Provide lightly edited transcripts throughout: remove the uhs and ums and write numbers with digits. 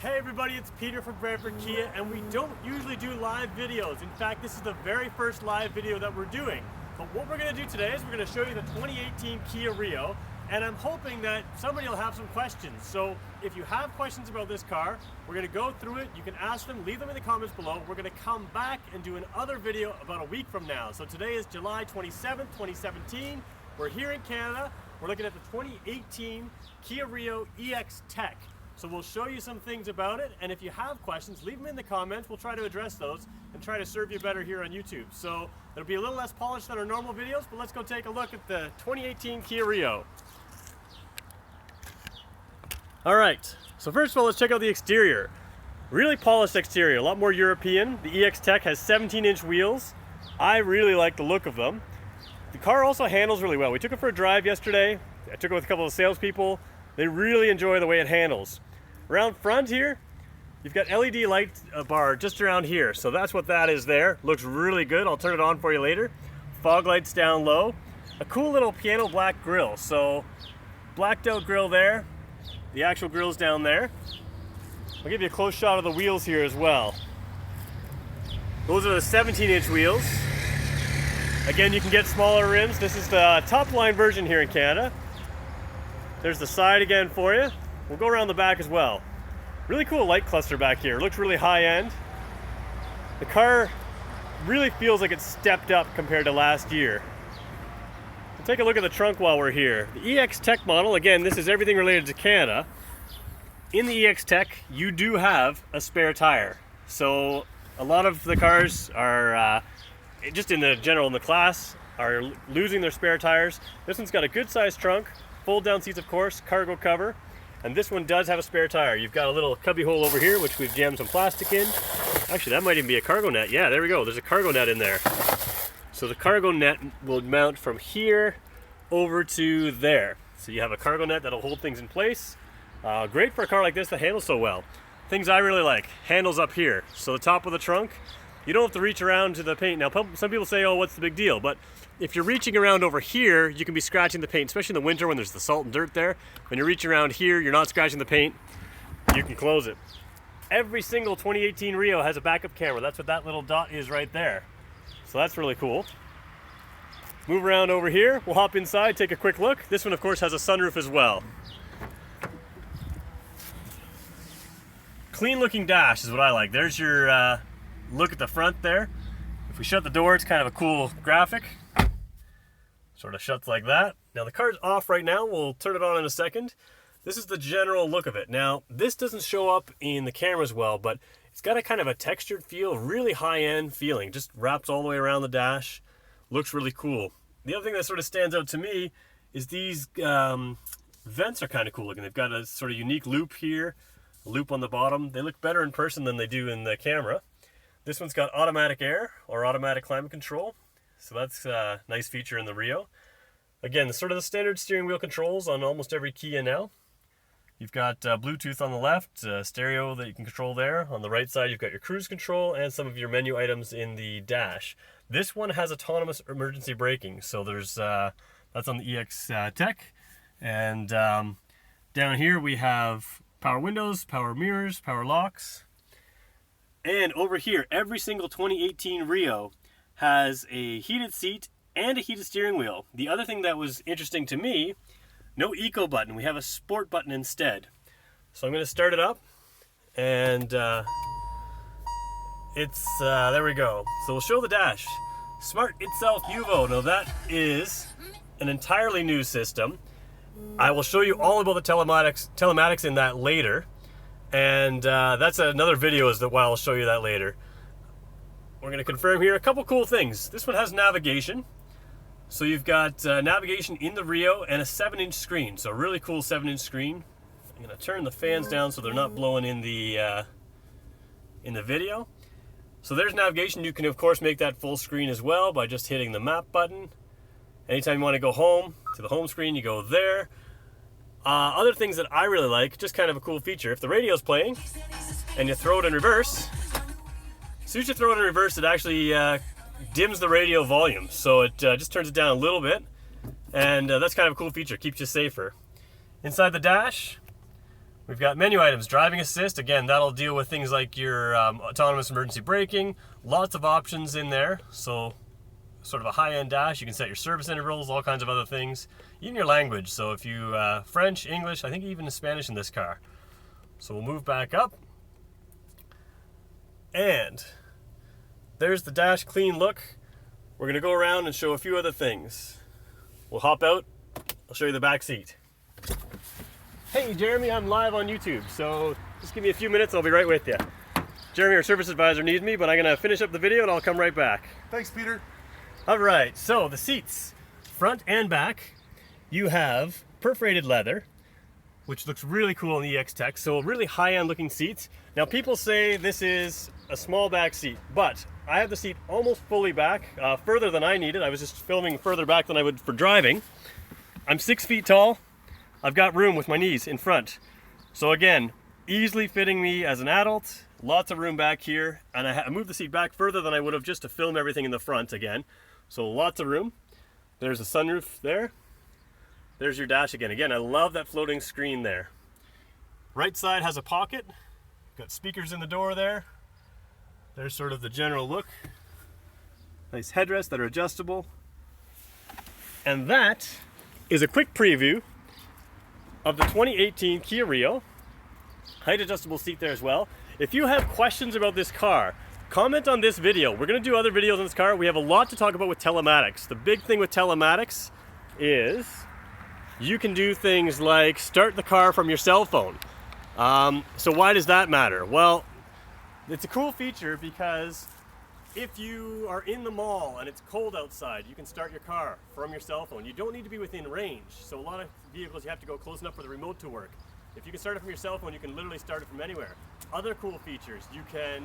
Hey everybody, it's Peter from Brantford Kia, and we don't usually do live videos. In fact, this is the very first live video that we're doing. But what we're going to do today is we're going to show you the 2018 Kia Rio, and I'm hoping that somebody will have some questions. So if you have questions about this car, we're going to go through it. You can ask them, leave them in the comments below. We're going to come back and do another video about a week from now. So today is July 27th, 2017. We're here in Canada. We're looking at the 2018 Kia Rio EX Tech. So we'll show you some things about it, and if you have questions, leave them in the comments. We'll try to address those and try to serve you better here on YouTube. So it'll be a little less polished than our normal videos, but let's go take a look at the 2018 Kia Rio. All right, so first of all, let's check out the exterior. Really polished exterior, a lot more European. The EX Tech has 17-inch wheels. I really like the look of them. The car also handles really well. We took it for a drive yesterday. I took it with a couple of salespeople. They really enjoy the way it handles. Around front here, you've got LED light bar just around here. So that's what that is there. Looks really good. I'll turn it on for you later. Fog lights down low. A cool little piano black grille. So blacked out grille there. The actual grille's down there. I'll give you a close shot of the wheels here as well. Those are the 17-inch wheels. Again, you can get smaller rims. This is the top line version here in Canada. There's the side again for you. We'll go around the back as well. Really cool light cluster back here. Looks really high end. The car really feels like it's stepped up compared to last year. We'll take a look at the trunk while we're here. The EX Tech model, again, this is everything related to Canada. In the EX Tech, you do have a spare tire. So a lot of the cars are, just in the class, are losing their spare tires. This one's got a good sized trunk. Fold down seats, of course, cargo cover, and this one does have a spare tire. You've got a little cubby hole over here, which we've jammed some plastic in. Actually, that might even be a cargo net. Yeah, there we go. There's a cargo net in there. So the cargo net will mount from here over to there. So you have a cargo net that'll hold things in place. Great for a car like this that handles so well. Things I really like, handles up here. So the top of the trunk, you don't have to reach around to the paint. Now, some people say, oh, what's the big deal? But if you're reaching around over here, you can be scratching the paint, especially in the winter when there's the salt and dirt there. When you reach around here, you're not scratching the paint, you can close it. Every single 2018 Rio has a backup camera. That's what that little dot is right there. So that's really cool. Move around over here. We'll hop inside, take a quick look. This one, of course, has a sunroof as well. Clean looking dash is what I like. There's your look at the front there. If we shut the door, it's kind of a cool graphic. Sort of shuts like that. Now the car's off right now. We'll turn it on in a second. This is the general look of it. Now this doesn't show up in the cameras well, but it's got a kind of a textured feel, really high-end feeling. Just wraps all the way around the dash. Looks really cool. The other thing that sort of stands out to me is these vents are kind of cool looking. They've got a sort of unique loop here, a loop on the bottom. They look better in person than they do in the camera. This one's got automatic air or automatic climate control. So that's a nice feature in the Rio. Again, sort of the standard steering wheel controls on almost every Kia now. You've got Bluetooth on the left, stereo that you can control there. On the right side, you've got your cruise control and some of your menu items in the dash. This one has autonomous emergency braking. So there's that's on the EX Tech. And down here we have power windows, power mirrors, power locks. And over here, every single 2018 Rio has a heated seat and a heated steering wheel. The other thing that was interesting to me, no eco button. We have a sport button instead. So I'm going to start it up, and there we go. So we'll show the dash. Smart Itself Uvo. Now that is an entirely new system. I will show you all about the telematics in that later. And that's another video as to why I'll show you that later. We're going to confirm here a couple cool things. This one has navigation. So you've got navigation in the Rio and a 7-inch screen. So a really cool 7-inch screen. I'm going to turn the fans down so they're not blowing in the video. So there's navigation. You can, of course, make that full screen as well by just hitting the map button. Anytime you want to go home, to the home screen, you go there. Other things that I really like, just kind of a cool feature. If the radio's playing and you throw it in reverse, as soon as you throw it in reverse, it actually dims the radio volume. So it just turns it down a little bit. And that's kind of a cool feature, keeps you safer. Inside the dash, We've got menu items, driving assist. Again, that'll deal with things like your autonomous emergency braking. Lots of options in there. So sort of a high-end dash. You can set your service intervals, all kinds of other things. Even your language. So if you French, English, I think even Spanish in this car. So we'll move back up. And there's the dash, clean look. We're going to go around and show a few other things. We'll hop out. I'll show you the back seat. Hey Jeremy, I'm live on YouTube, so just give me a few minutes, I'll be right with you. Jeremy, our service advisor, needs me, but I'm going to finish up the video and I'll come right back. Thanks, Peter. Alright, so the seats, front and back, you have perforated leather, which looks really cool in the EX Tech, so really high-end looking seats. Now people say this is a small back seat, but I have the seat almost fully back, further than I needed. I was just filming further back than I would for driving. I'm 6 feet tall. I've got room with my knees in front. So again, easily fitting me as an adult, lots of room back here, and I moved the seat back further than I would have just to film everything in the front again. So lots of room. There's a sunroof there. There's your dash again. Again, I love that floating screen there. Right side has a pocket. Got speakers in the door there. There's sort of the general look. Nice headrests that are adjustable. And that is a quick preview of the 2018 Kia Rio. Height adjustable seat there as well. If you have questions about this car, comment on this video. We're going to do other videos on this car. We have a lot to talk about with telematics. The big thing with telematics is you can do things like start the car from your cell phone. So why does that matter? Well, it's a cool feature because if you are in the mall and it's cold outside, you can start your car from your cell phone. You don't need to be within range. So a lot of vehicles you have to go close enough for the remote to work. If you can start it from your cell phone, you can literally start it from anywhere. Other cool features, you can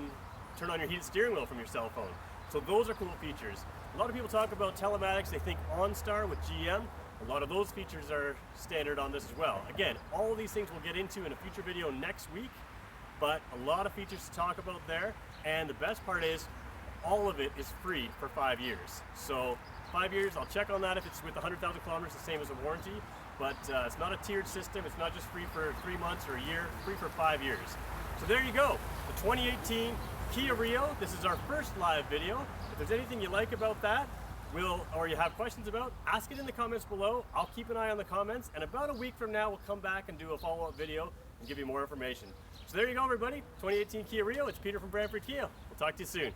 turn on your heated steering wheel from your cell phone. So those are cool features. A lot of people talk about telematics, they think OnStar with GM. A lot of those features are standard on this as well. Again, all of these things we'll get into in a future video next week, but a lot of features to talk about there. And the best part is, all of it is free for 5 years. So 5 years, I'll check on that if it's with 100,000 kilometers, the same as a warranty. But it's not a tiered system. It's not just free for 3 months or a year, free for 5 years. So there you go, the 2018 Kia Rio. This is our first live video. If there's anything you like about that, or you have questions about, ask it in the comments below. I'll keep an eye on the comments, and about a week from now, we'll come back and do a follow-up video and give you more information. So there you go, everybody. 2018 Kia Rio. It's Peter from Brantford Kia. We'll talk to you soon.